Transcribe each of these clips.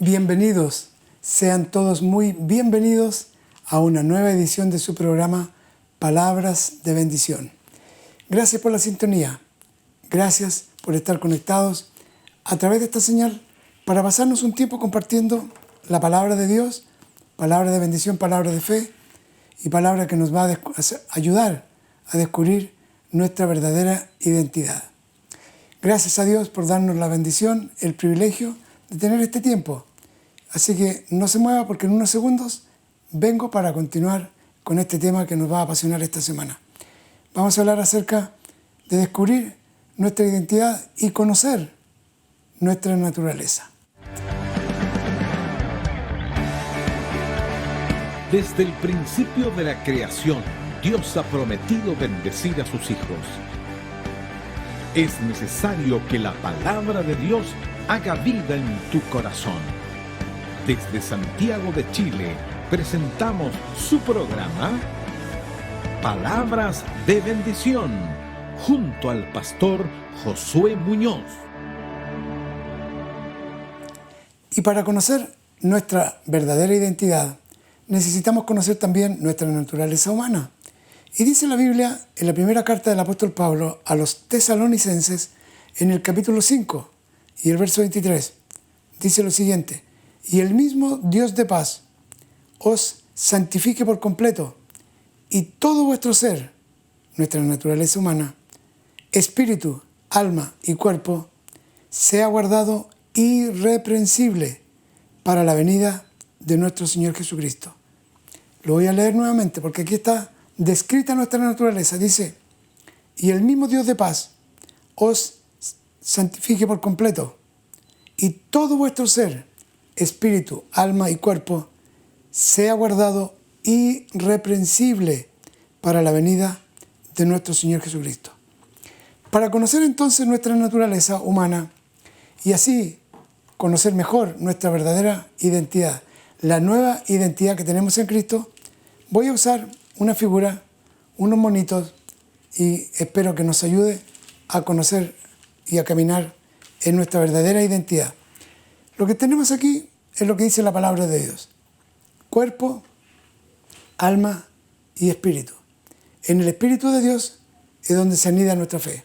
Bienvenidos, sean todos muy bienvenidos a una nueva edición de su programa Palabras de Bendición. Gracias por la sintonía, gracias por estar conectados a través de esta señal para pasarnos un tiempo compartiendo la palabra de Dios, palabra de bendición, palabra de fe y palabra que nos va a ayudar a descubrir nuestra verdadera identidad. Gracias a Dios por darnos la bendición, el privilegio de tener este tiempo. Así que no se mueva porque en unos segundos vengo para continuar con este tema que nos va a apasionar esta semana. Vamos a hablar acerca de descubrir nuestra identidad y conocer nuestra naturaleza. Desde el principio de la creación, Dios ha prometido bendecir a sus hijos. Es necesario que la palabra de Dios haga vida en tu corazón. Desde Santiago de Chile, presentamos su programa Palabras de Bendición, junto al pastor Josué Muñoz. Y para conocer nuestra verdadera identidad, necesitamos conocer también nuestra naturaleza humana. Y dice la Biblia en la primera carta del apóstol Pablo a los tesalonicenses, en el capítulo 5 y el verso 23, dice lo siguiente: y el mismo Dios de paz os santifique por completo, y todo vuestro ser, nuestra naturaleza humana, espíritu, alma y cuerpo, sea guardado irreprensible para la venida de nuestro Señor Jesucristo. Lo voy a leer nuevamente porque aquí está descrita nuestra naturaleza. Dice: y el mismo Dios de paz os santifique por completo, y todo vuestro ser, espíritu, alma y cuerpo, sea guardado irreprensible para la venida de nuestro Señor Jesucristo. Para conocer entonces nuestra naturaleza humana y así conocer mejor nuestra verdadera identidad, la nueva identidad que tenemos en Cristo, voy a usar una figura, unos monitos, y espero que nos ayude a conocer y a caminar en nuestra verdadera identidad. Lo que tenemos aquí es lo que dice la palabra de Dios: cuerpo, alma y espíritu. En el Espíritu de Dios es donde se anida nuestra fe.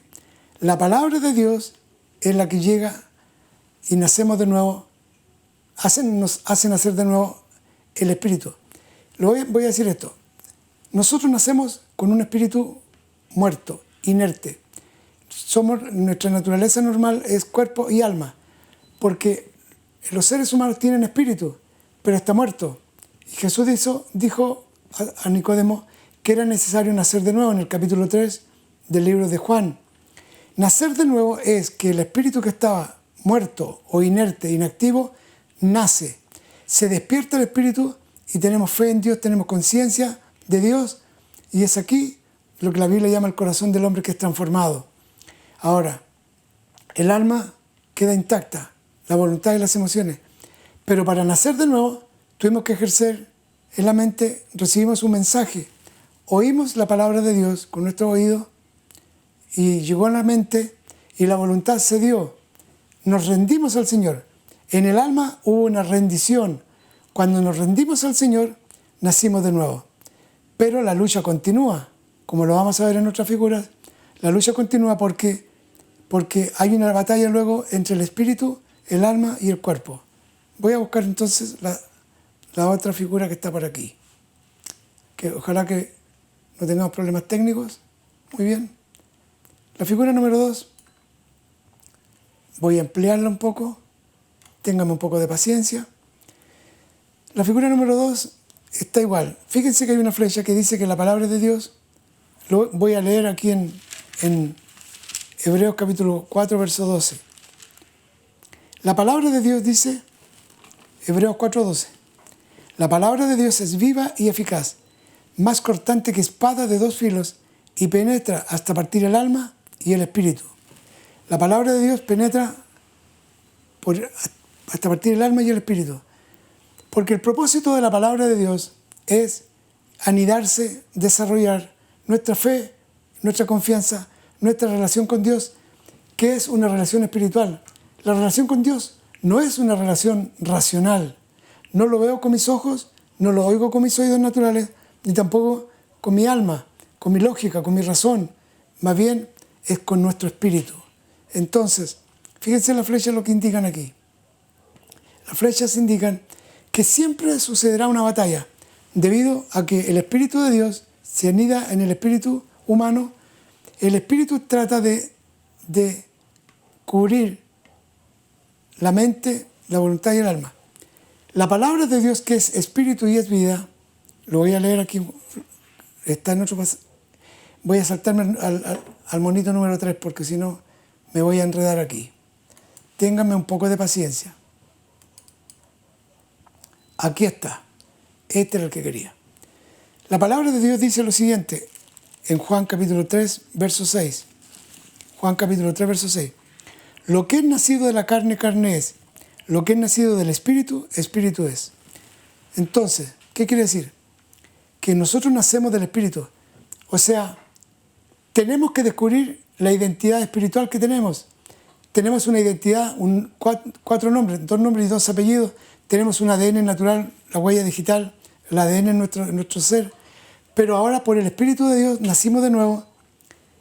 La palabra de Dios es la que llega y nacemos de nuevo, nos hace nacer de nuevo el espíritu. Voy a decir esto: nosotros nacemos con un espíritu muerto, inerte. Nuestra naturaleza normal es cuerpo y alma, porque los seres humanos tienen espíritu, pero está muerto. Y Jesús dijo a Nicodemo que era necesario nacer de nuevo en el capítulo 3 del libro de Juan. Nacer de nuevo es que el espíritu que estaba muerto o inerte, inactivo, nace. Se despierta el espíritu y tenemos fe en Dios, tenemos conciencia de Dios, y es aquí lo que la Biblia llama el corazón del hombre, que es transformado. Ahora, el alma queda intacta, la voluntad y las emociones, pero para nacer de nuevo tuvimos que ejercer en la mente, recibimos un mensaje, oímos la palabra de Dios con nuestro oído y llegó a la mente y la voluntad se dio. Nos rendimos al Señor. En el alma hubo una rendición. Cuando nos rendimos al Señor, nacimos de nuevo. Pero la lucha continúa, como lo vamos a ver en otras figuras. La lucha continúa porque hay una batalla luego entre el espíritu, el alma y el cuerpo. Voy a buscar entonces la otra figura que está por aquí. Que ojalá que no tengamos problemas técnicos. Muy bien. La figura número 2. Voy a ampliarla un poco. Ténganme un poco de paciencia. La figura número 2 está igual. Fíjense que hay una flecha que dice que la palabra de Dios, lo voy a leer aquí en Hebreos capítulo 4, verso 12. La palabra de Dios dice, Hebreos 4:12, la palabra de Dios es viva y eficaz, más cortante que espada de 2 filos, y penetra hasta partir el alma y el espíritu. La palabra de Dios penetra hasta partir el alma y el espíritu. Porque el propósito de la palabra de Dios es anidarse, desarrollar nuestra fe, nuestra confianza, nuestra relación con Dios, que es una relación espiritual. La relación con Dios no es una relación racional. No lo veo con mis ojos, no lo oigo con mis oídos naturales, ni tampoco con mi alma, con mi lógica, con mi razón. Más bien es con nuestro espíritu. Entonces, fíjense las flechas lo que indican aquí. Las flechas indican que siempre sucederá una batalla, debido a que el Espíritu de Dios se anida en el espíritu humano. El espíritu trata de cubrir la mente, la voluntad y el alma. La palabra de Dios, que es espíritu y es vida, lo voy a leer aquí, está en otro pasaje. Voy a saltarme al monito número 3 porque si no me voy a enredar aquí. Ténganme un poco de paciencia. Aquí está. Este era el que quería. La palabra de Dios dice lo siguiente en Juan capítulo 3, verso 6. Juan capítulo 3, verso 6. Lo que es nacido de la carne, carne es. Lo que es nacido del espíritu, espíritu es. Entonces, ¿qué quiere decir? Que nosotros nacemos del espíritu. O sea, tenemos que descubrir la identidad espiritual que tenemos. Tenemos una identidad, cuatro nombres, 2 nombres y 2 apellidos. Tenemos un ADN natural, la huella digital, el ADN en nuestro ser. Pero ahora por el Espíritu de Dios nacimos de nuevo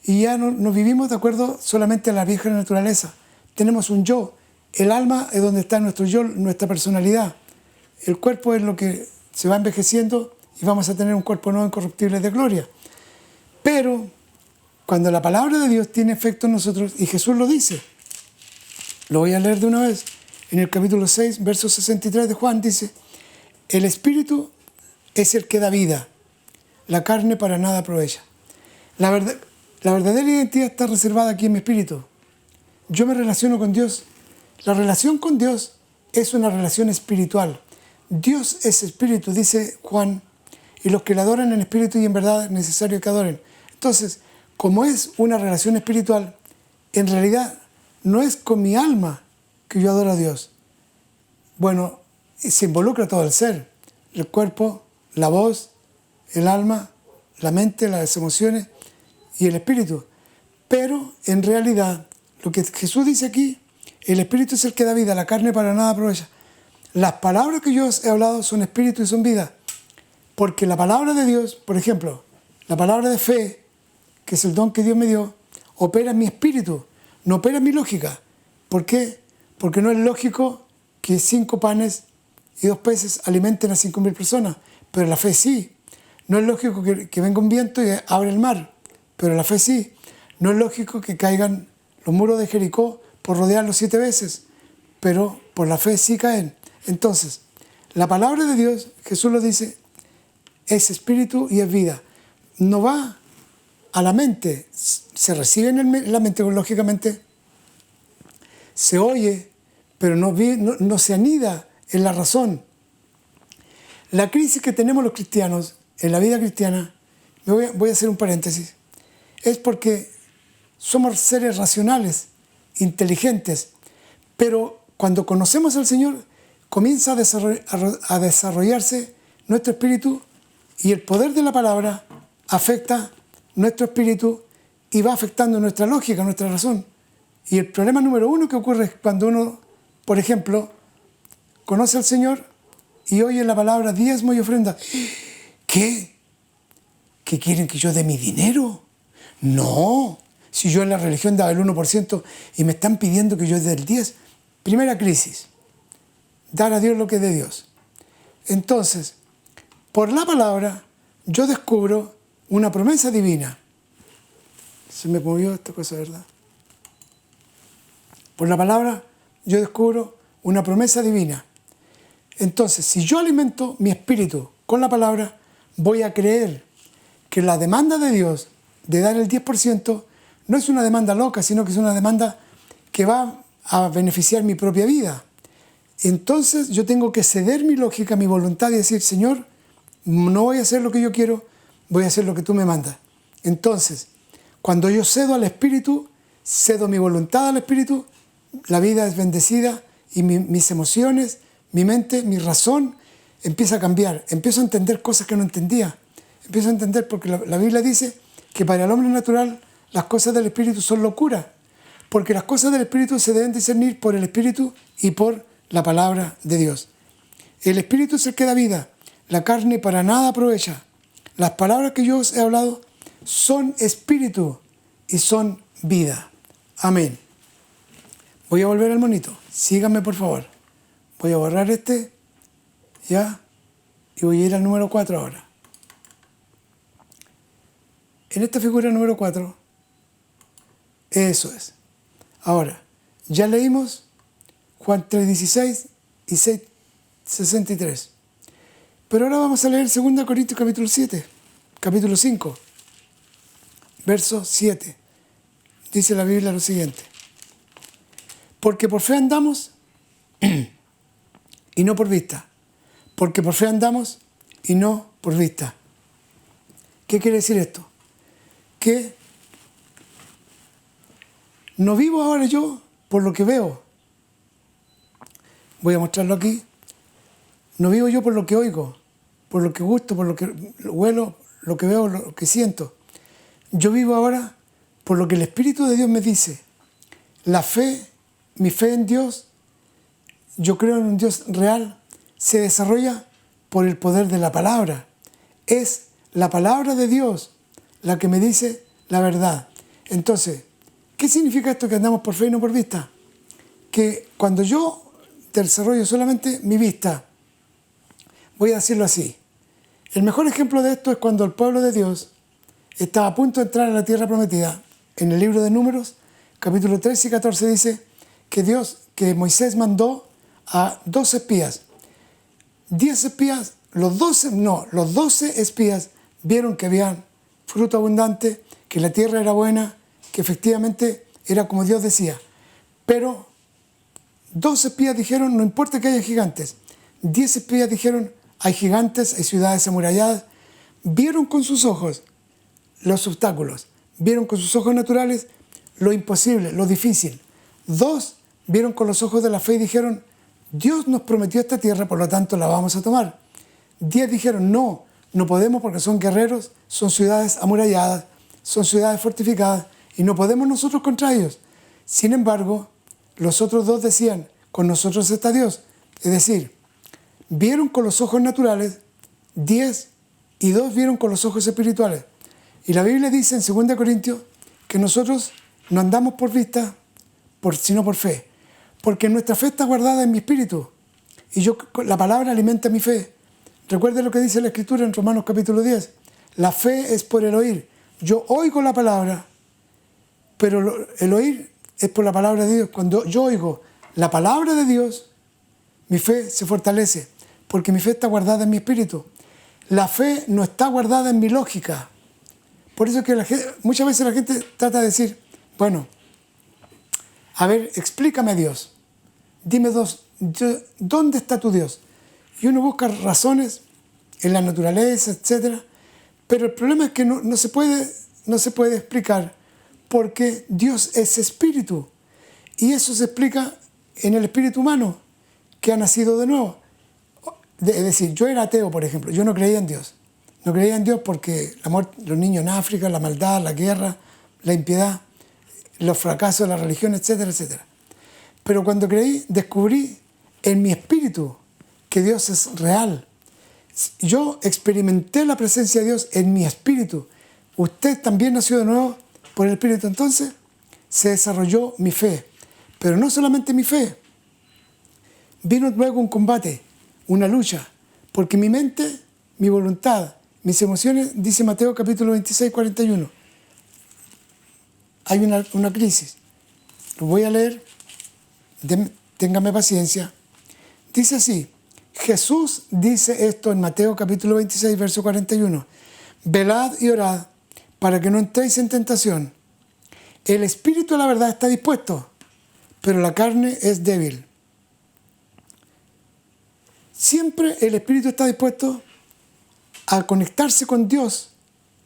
y ya no vivimos de acuerdo solamente a la vieja naturaleza. Tenemos un yo. El alma es donde está nuestro yo, nuestra personalidad. El cuerpo es lo que se va envejeciendo y vamos a tener un cuerpo no incorruptible de gloria. Pero cuando la palabra de Dios tiene efecto en nosotros, y Jesús lo dice, lo voy a leer de una vez, en el capítulo 6, verso 63 de Juan, dice, el espíritu es el que da vida, la carne para nada aprovecha. La verdadera identidad está reservada aquí en mi espíritu. Yo me relaciono con Dios. La relación con Dios es una relación espiritual. Dios es espíritu, dice Juan, y los que le adoran en espíritu y en verdad es necesario que adoren. Entonces, como es una relación espiritual, en realidad no es con mi alma que yo adoro a Dios. Bueno, se involucra todo el ser, el cuerpo, la voz, el alma, la mente, las emociones y el espíritu. Pero en realidad, lo que Jesús dice aquí, el espíritu es el que da vida, la carne para nada aprovecha. Las palabras que yo os he hablado son espíritu y son vida. Porque la palabra de Dios, por ejemplo, la palabra de fe, que es el don que Dios me dio, opera en mi espíritu, no opera en mi lógica. ¿Por qué? Porque no es lógico que 5 panes y 2 peces alimenten a 5.000 personas, pero la fe sí. No es lógico que venga un viento y abra el mar, pero la fe sí. No es lógico que caigan los muros de Jericó por rodearlos 7 veces, pero por la fe sí caen. Entonces, la palabra de Dios, Jesús lo dice, es espíritu y es vida. No va a la mente, se recibe en la mente lógicamente, se oye, pero no se anida en la razón. La crisis que tenemos los cristianos en la vida cristiana, voy a hacer un paréntesis, es porque somos seres racionales, inteligentes, pero cuando conocemos al Señor comienza a desarrollarse nuestro espíritu y el poder de la palabra afecta nuestro espíritu y va afectando nuestra lógica, nuestra razón. Y el problema número 1 que ocurre es cuando uno, por ejemplo, conoce al Señor y oye la palabra diezmo y ofrenda. ¿Qué? ¿Que quieren que yo dé mi dinero? No. Si yo en la religión daba el 1% y me están pidiendo que yo dé el 10%. Primera crisis. Dar a Dios lo que es de Dios. Entonces, por la palabra, yo descubro una promesa divina. Se me movió esta cosa, ¿verdad? Por la palabra, yo descubro una promesa divina. Entonces, si yo alimento mi espíritu con la palabra, voy a creer que la demanda de Dios de dar el 10% no es una demanda loca, sino que es una demanda que va a beneficiar mi propia vida. Entonces yo tengo que ceder mi lógica, mi voluntad y decir, Señor, no voy a hacer lo que yo quiero, voy a hacer lo que tú me mandas. Entonces, cuando yo cedo al Espíritu, cedo mi voluntad al Espíritu, la vida es bendecida y mis emociones, mi mente, mi razón empieza a cambiar. Empiezo a entender cosas que no entendía. Empiezo a entender porque la Biblia dice que para el hombre natural las cosas del Espíritu son locura. Porque las cosas del Espíritu se deben discernir por el Espíritu y por la palabra de Dios. El Espíritu es el que da vida, la carne para nada aprovecha. Las palabras que yo os he hablado son espíritu y son vida. Amén. Voy a volver al monito. Síganme, por favor. Voy a borrar este, ¿ya? Y voy a ir al número 4 ahora. En esta figura número 4, eso es. Ahora, ya leímos Juan 3:16 y 6:63. Pero ahora vamos a leer 2 Corintios capítulo 5, verso 7. Dice la Biblia lo siguiente. Porque por fe andamos y no por vista. Porque por fe andamos y no por vista. ¿Qué quiere decir esto? Que no vivo ahora yo por lo que veo. Voy a mostrarlo aquí. No vivo yo por lo que oigo, por lo que gusto, por lo que huelo, lo que veo, lo que siento. Yo vivo ahora por lo que el Espíritu de Dios me dice. La fe, mi fe en Dios, yo creo en un Dios real, se desarrolla por el poder de la palabra. Es la palabra de Dios la que me dice la verdad. Entonces, ¿qué significa esto que andamos por fe y no por vista? Que cuando yo desarrollo solamente mi vista, voy a decirlo así. El mejor ejemplo de esto es cuando el pueblo de Dios estaba a punto de entrar a la tierra prometida. En el libro de Números, capítulo 13 y 14 dice que Moisés mandó a 12 espías. 10 espías, los 12 espías vieron que había fruto abundante, que la tierra era buena, que efectivamente era como Dios decía. Pero 12 espías dijeron, no importa que haya gigantes. 10 espías dijeron, hay gigantes, hay ciudades amuralladas. Vieron con sus ojos los obstáculos, vieron con sus ojos naturales lo imposible, lo difícil. 2 vieron con los ojos de la fe y dijeron, Dios nos prometió esta tierra, por lo tanto la vamos a tomar. 10 dijeron, no podemos porque son guerreros, son ciudades amuralladas, son ciudades fortificadas y no podemos nosotros contra ellos. Sin embargo, los otros 2 decían, con nosotros está Dios. Es decir, vieron con los ojos naturales, 10 y 2 vieron con los ojos espirituales. Y la Biblia dice en 2 Corintios que nosotros no andamos por vista, sino por fe. Porque nuestra fe está guardada en mi espíritu. Y la palabra alimenta mi fe. Recuerde lo que dice la Escritura en Romanos capítulo 10. La fe es por el oír. Yo oigo la palabra, pero el oír es por la palabra de Dios. Cuando yo oigo la palabra de Dios, mi fe se fortalece, porque mi fe está guardada en mi espíritu. La fe no está guardada en mi lógica. Por eso que muchas veces la gente trata de decir, bueno, a ver, explícame a Dios. Dime ¿dónde está tu Dios? Y uno busca razones en la naturaleza, etc. Pero el problema es que no se puede explicar porque Dios es espíritu. Y eso se explica en el espíritu humano, que ha nacido de nuevo. Es decir, yo era ateo, por ejemplo. Yo no creía en Dios. No creía en Dios porque la muerte, los niños en África, la maldad, la guerra, la impiedad, los fracasos de la religión, etcétera, etcétera. Pero cuando creí, descubrí en mi espíritu que Dios es real. Yo experimenté la presencia de Dios en mi espíritu. Usted también nació de nuevo por el espíritu. Entonces se desarrolló mi fe. Pero no solamente mi fe. Vino luego un combate, una lucha. Porque mi mente, mi voluntad, mis emociones, dice Mateo capítulo 26, 41. Hay una crisis. Lo voy a leer. Téngame paciencia. Dice así. Jesús dice esto en Mateo capítulo 26, verso 41. Velad y orad para que no entréis en tentación. El espíritu de la verdad está dispuesto, pero la carne es débil. Siempre el espíritu está dispuesto a conectarse con Dios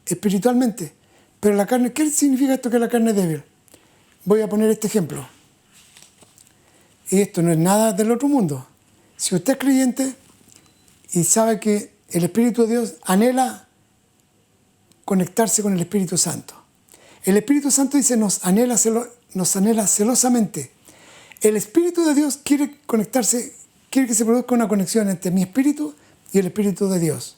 espiritualmente, pero la carne, ¿qué significa esto que la carne es débil? Voy a poner este ejemplo. Y esto no es nada del otro mundo. Si usted es creyente y sabe que el Espíritu de Dios anhela conectarse con el Espíritu Santo. El Espíritu Santo dice nos anhela celosamente. El Espíritu de Dios quiere conectarse, quiere que se produzca una conexión entre mi espíritu y el Espíritu de Dios.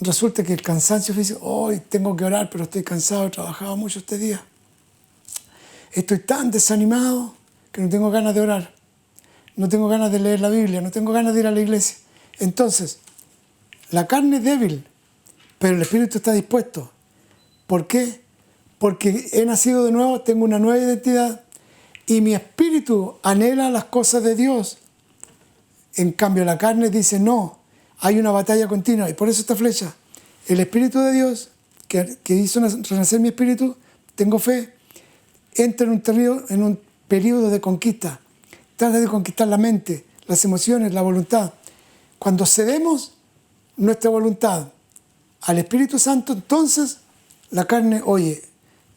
Resulta que el cansancio físico, hoy tengo que orar, pero estoy cansado, he trabajado mucho este día. Estoy tan desanimado que no tengo ganas de orar. No tengo ganas de leer la Biblia, no tengo ganas de ir a la iglesia. Entonces, la carne es débil, pero el espíritu está dispuesto. ¿Por qué? Porque he nacido de nuevo, tengo una nueva identidad y mi espíritu anhela las cosas de Dios. En cambio, la carne dice no, hay una batalla continua y por eso esta flecha. El Espíritu de Dios, que hizo renacer mi espíritu, tengo fe, entra en un periodo de conquista. Trata de conquistar la mente, las emociones, la voluntad. Cuando cedemos nuestra voluntad al Espíritu Santo, entonces la carne oye.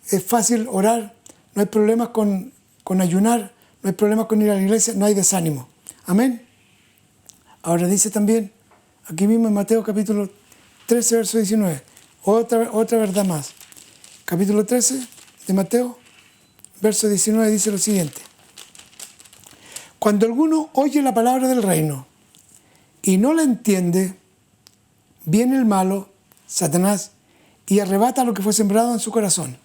Es fácil orar, no hay problemas con ayunar, no hay problemas con ir a la iglesia, no hay desánimo. Amén. Ahora dice también, aquí mismo en Mateo capítulo 13, verso 19, otra verdad más. Capítulo 13 de Mateo, verso 19 dice lo siguiente. Cuando alguno oye la palabra del reino y no la entiende, viene el malo, Satanás, y arrebata lo que fue sembrado en su corazón.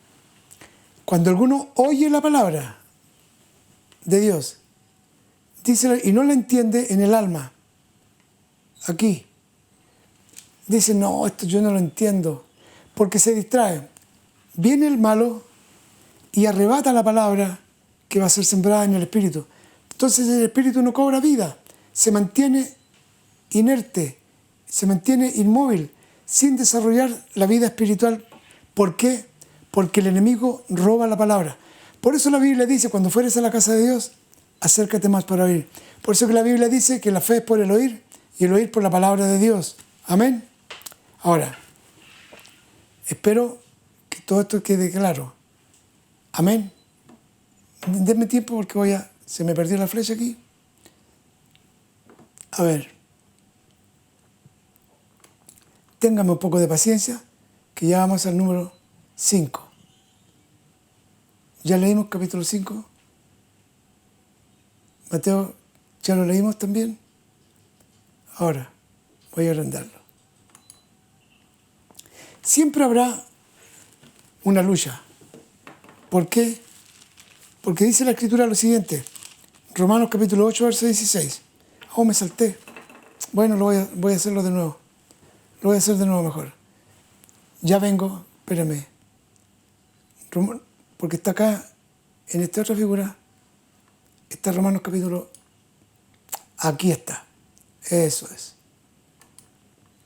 Cuando alguno oye la palabra de Dios, dice, y no la entiende en el alma, aquí, dice, no, esto yo no lo entiendo, porque se distrae. Viene el malo y arrebata la palabra que va a ser sembrada en el espíritu. Entonces el espíritu no cobra vida, se mantiene inerte, se mantiene inmóvil, sin desarrollar la vida espiritual. ¿Por qué? Porque el enemigo roba la palabra. Por eso la Biblia dice, cuando fueres a la casa de Dios, acércate más para oír. Por eso que la Biblia dice que la fe es por el oír y el oír por la palabra de Dios. Amén. Ahora, espero que todo esto quede claro. Amén. Denme tiempo porque se me perdió la flecha aquí. A ver. Téngame un poco de paciencia, que ya vamos al número 5. ¿Ya leímos capítulo 5? Mateo, ¿ya lo leímos también? Ahora, voy a agrandarlo. Siempre habrá una lucha. ¿Por qué? Porque dice la Escritura lo siguiente. Romanos capítulo 8, verso 16. Oh, me salté. Bueno, voy a hacerlo de nuevo. Lo voy a hacer de nuevo mejor. Ya vengo, espérame. Porque está acá, en esta otra figura, está Romanos capítulo... Aquí está. Eso es.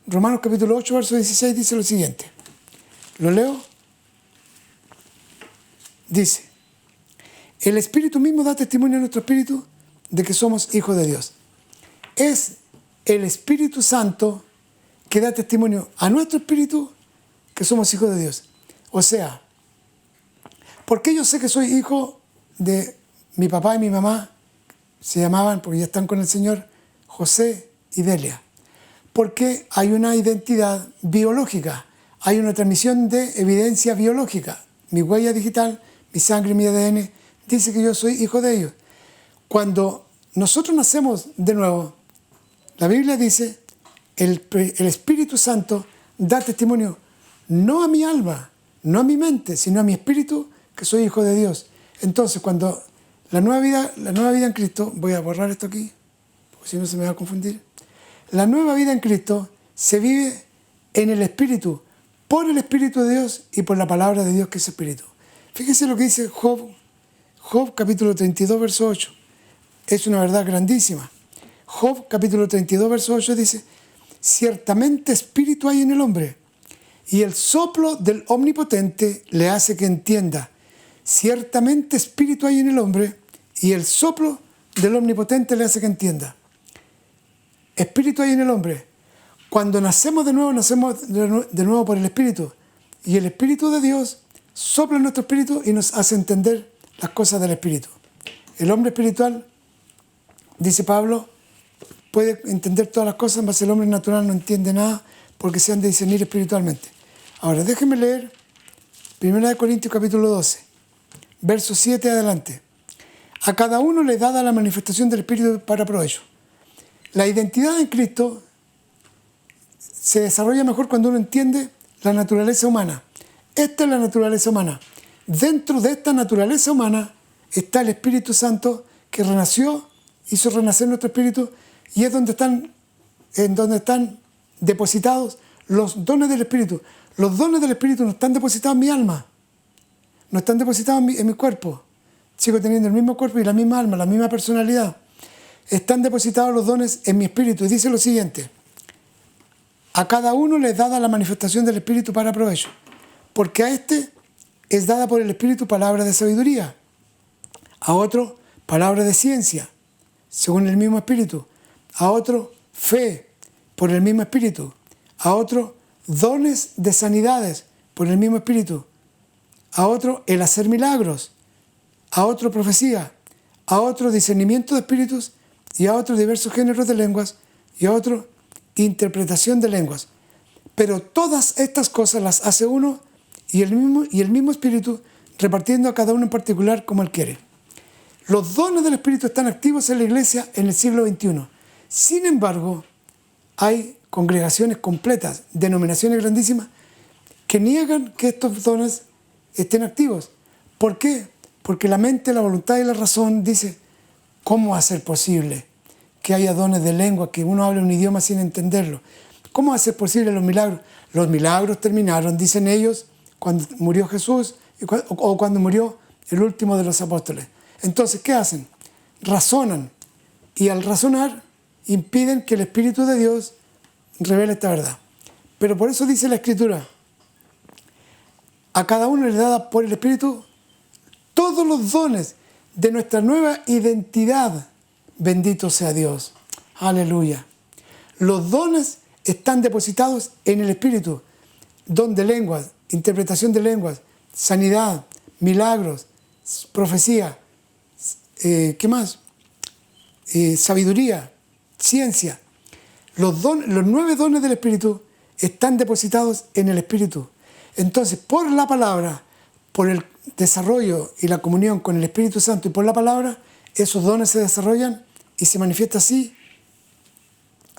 Romanos capítulo 8, verso 16 dice lo siguiente. ¿Lo leo? Dice, el Espíritu mismo da testimonio a nuestro espíritu de que somos hijos de Dios. Es el Espíritu Santo que da testimonio a nuestro espíritu que somos hijos de Dios. O sea, ¿por qué yo sé que soy hijo de mi papá y mi mamá? Se llamaban, porque ya están con el Señor, José y Delia. Porque hay una identidad biológica, hay una transmisión de evidencia biológica. Mi huella digital, mi sangre, mi ADN, dice que yo soy hijo de ellos. Cuando nosotros nacemos de nuevo, la Biblia dice, el Espíritu Santo da testimonio no a mi alma, no a mi mente, sino a mi espíritu, que soy hijo de Dios. Entonces, cuando la nueva vida en Cristo, voy a borrar esto aquí, porque si no se me va a confundir. La nueva vida en Cristo se vive en el Espíritu, por el Espíritu de Dios y por la palabra de Dios que es Espíritu. Fíjese lo que dice Job capítulo 32, verso 8. Es una verdad grandísima. Job capítulo 32, verso 8 dice, ciertamente espíritu hay en el hombre, y el soplo del Omnipotente le hace que entienda. Ciertamente espíritu hay en el hombre, y el soplo del Omnipotente le hace que entienda. Espíritu hay en el hombre. Cuando nacemos de nuevo por el Espíritu, y el Espíritu de Dios sopla en nuestro espíritu y nos hace entender las cosas del Espíritu. El hombre espiritual, dice Pablo, puede entender todas las cosas, mas el hombre natural no entiende nada porque se han de discernir espiritualmente. Ahora, déjenme leer 1 Corintios capítulo 12, verso 7 adelante. A cada uno le es dada la manifestación del Espíritu para provecho. La identidad en Cristo se desarrolla mejor cuando uno entiende la naturaleza humana. Esta es la naturaleza humana. Dentro de esta naturaleza humana está el Espíritu Santo que renació, hizo renacer nuestro espíritu, y es donde están depositados los dones del Espíritu. Los dones del Espíritu no están depositados en mi alma, no están depositados en mi cuerpo. Sigo teniendo el mismo cuerpo y la misma alma, la misma personalidad. Están depositados los dones en mi espíritu. Y dice lo siguiente: a cada uno le es dada la manifestación del Espíritu para provecho, porque a este es dada por el Espíritu palabra de sabiduría, a otro palabra de ciencia, según el mismo Espíritu, a otro fe, por el mismo Espíritu, a otro dones de sanidades, por el mismo Espíritu, a otro el hacer milagros, a otro profecía, a otro discernimiento de espíritus, y a otro diversos géneros de lenguas, y a otro interpretación de lenguas. Pero todas estas cosas las hace uno y el mismo Espíritu, repartiendo a cada uno en particular como Él quiere. Los dones del Espíritu están activos en la iglesia en el siglo XXI. Sin embargo, hay congregaciones completas, denominaciones grandísimas, que niegan que estos dones estén activos. ¿Por qué? Porque la mente, la voluntad y la razón dice: ¿cómo va a ser posible que haya dones de lengua, que uno hable un idioma sin entenderlo? ¿Cómo va a ser posible los milagros? Los milagros terminaron, dicen ellos, cuando murió Jesús o cuando murió el último de los apóstoles. Entonces, ¿qué hacen? Razonan, y al razonar impiden que el Espíritu de Dios revele esta verdad. Pero por eso dice la Escritura: a cada uno le da por el Espíritu todos los dones de nuestra nueva identidad. Bendito sea Dios. Aleluya. Los dones están depositados en el Espíritu. Don de lenguas, interpretación de lenguas, sanidad, milagros, profecía, ¿qué más? Sabiduría, ciencia. Los 9 dones del Espíritu están depositados en el Espíritu. Entonces, por la palabra, por el desarrollo y la comunión con el Espíritu Santo y por la palabra, esos dones se desarrollan y se manifiesta así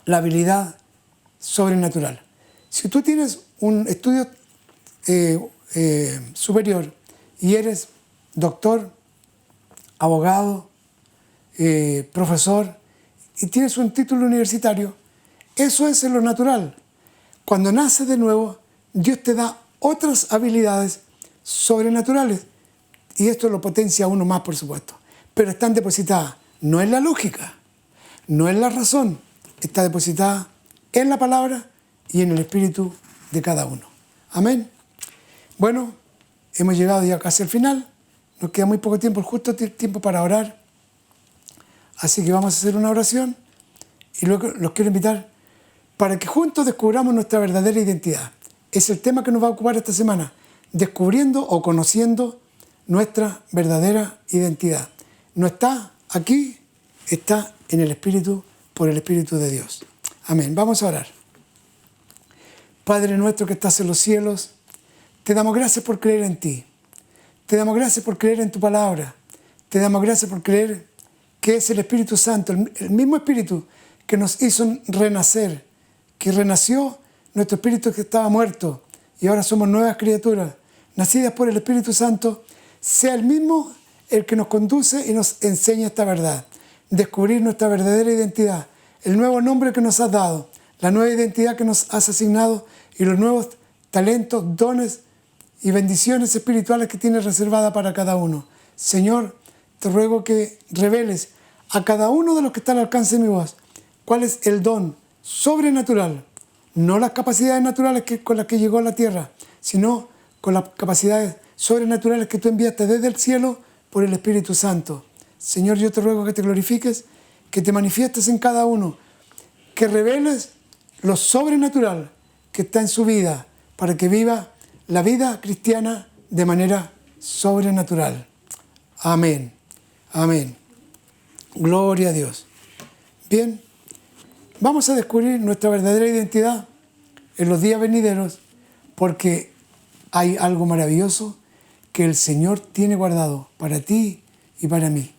la habilidad sobrenatural. Si tú tienes un estudio superior y eres doctor, abogado, profesor y tienes un título universitario, eso es en lo natural. Cuando naces de nuevo, Dios te da otras habilidades sobrenaturales, y esto lo potencia a uno más, por supuesto, pero están depositadas no en la lógica, no en la razón, está depositada en la palabra y en el espíritu de cada uno. Amén. Bueno, hemos llegado ya casi al final, nos queda muy poco tiempo, justo tiempo para orar, así que vamos a hacer una oración y luego los quiero invitar para que juntos descubramos nuestra verdadera identidad. Es el tema que nos va a ocupar esta semana, descubriendo o conociendo nuestra verdadera identidad. No está aquí, está en el Espíritu, por el Espíritu de Dios. Amén. Vamos a orar. Padre nuestro que estás en los cielos, te damos gracias por creer en ti. Te damos gracias por creer en tu palabra. Te damos gracias por creer que es el Espíritu Santo, el mismo Espíritu que nos hizo renacer, que renació nuestro espíritu que estaba muerto y ahora somos nuevas criaturas, nacidas por el Espíritu Santo, sea el mismo el que nos conduce y nos enseña esta verdad. Descubrir nuestra verdadera identidad, el nuevo nombre que nos has dado, la nueva identidad que nos has asignado y los nuevos talentos, dones y bendiciones espirituales que tienes reservada para cada uno. Señor, te ruego que reveles a cada uno de los que están al alcance de mi voz cuál es el don sobrenatural, no las capacidades naturales con las que llegó a la tierra, sino con las capacidades sobrenaturales que tú enviaste desde el cielo por el Espíritu Santo. Señor, yo te ruego que te glorifiques, que te manifiestes en cada uno, que reveles lo sobrenatural que está en su vida para que viva la vida cristiana de manera sobrenatural. Amén. Amén. Gloria a Dios. Bien, vamos a descubrir nuestra verdadera identidad en los días venideros porque hay algo maravilloso que el Señor tiene guardado para ti y para mí.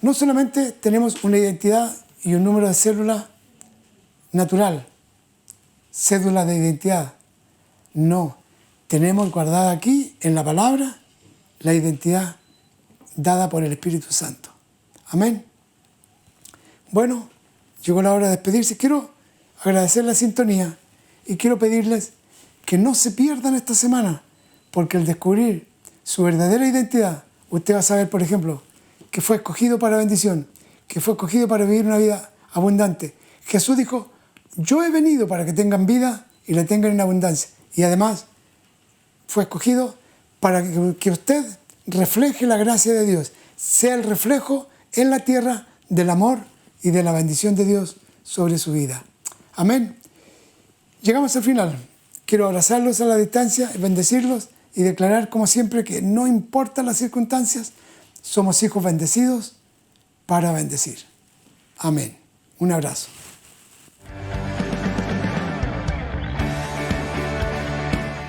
no solamente tenemos una identidad y un número de célula natural, cédula de identidad. No, tenemos guardada aquí en la palabra la identidad dada por el Espíritu Santo. Amén. Bueno, llegó la hora de despedirse. Quiero agradecer la sintonía y quiero pedirles que no se pierdan esta semana, porque al descubrir su verdadera identidad, usted va a saber, por ejemplo, que fue escogido para bendición, que fue escogido para vivir una vida abundante. Jesús dijo: yo he venido para que tengan vida y la tengan en abundancia. Y además fue escogido para que usted refleje la gracia de Dios, sea el reflejo en la tierra del amor y de la bendición de Dios sobre su vida. Amén. Llegamos al final. Quiero abrazarlos a la distancia, bendecirlos y declarar como siempre que no importa las circunstancias, somos hijos bendecidos para bendecir. Amén. Un abrazo.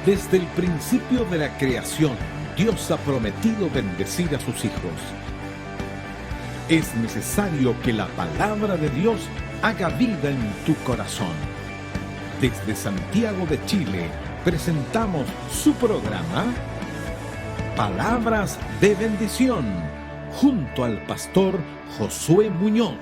Desde el principio de la creación, Dios ha prometido bendecir a sus hijos. Es necesario que la palabra de Dios haga vida en tu corazón. Desde Santiago de Chile, presentamos su programa Palabras de Bendición, junto al pastor Josué Muñoz.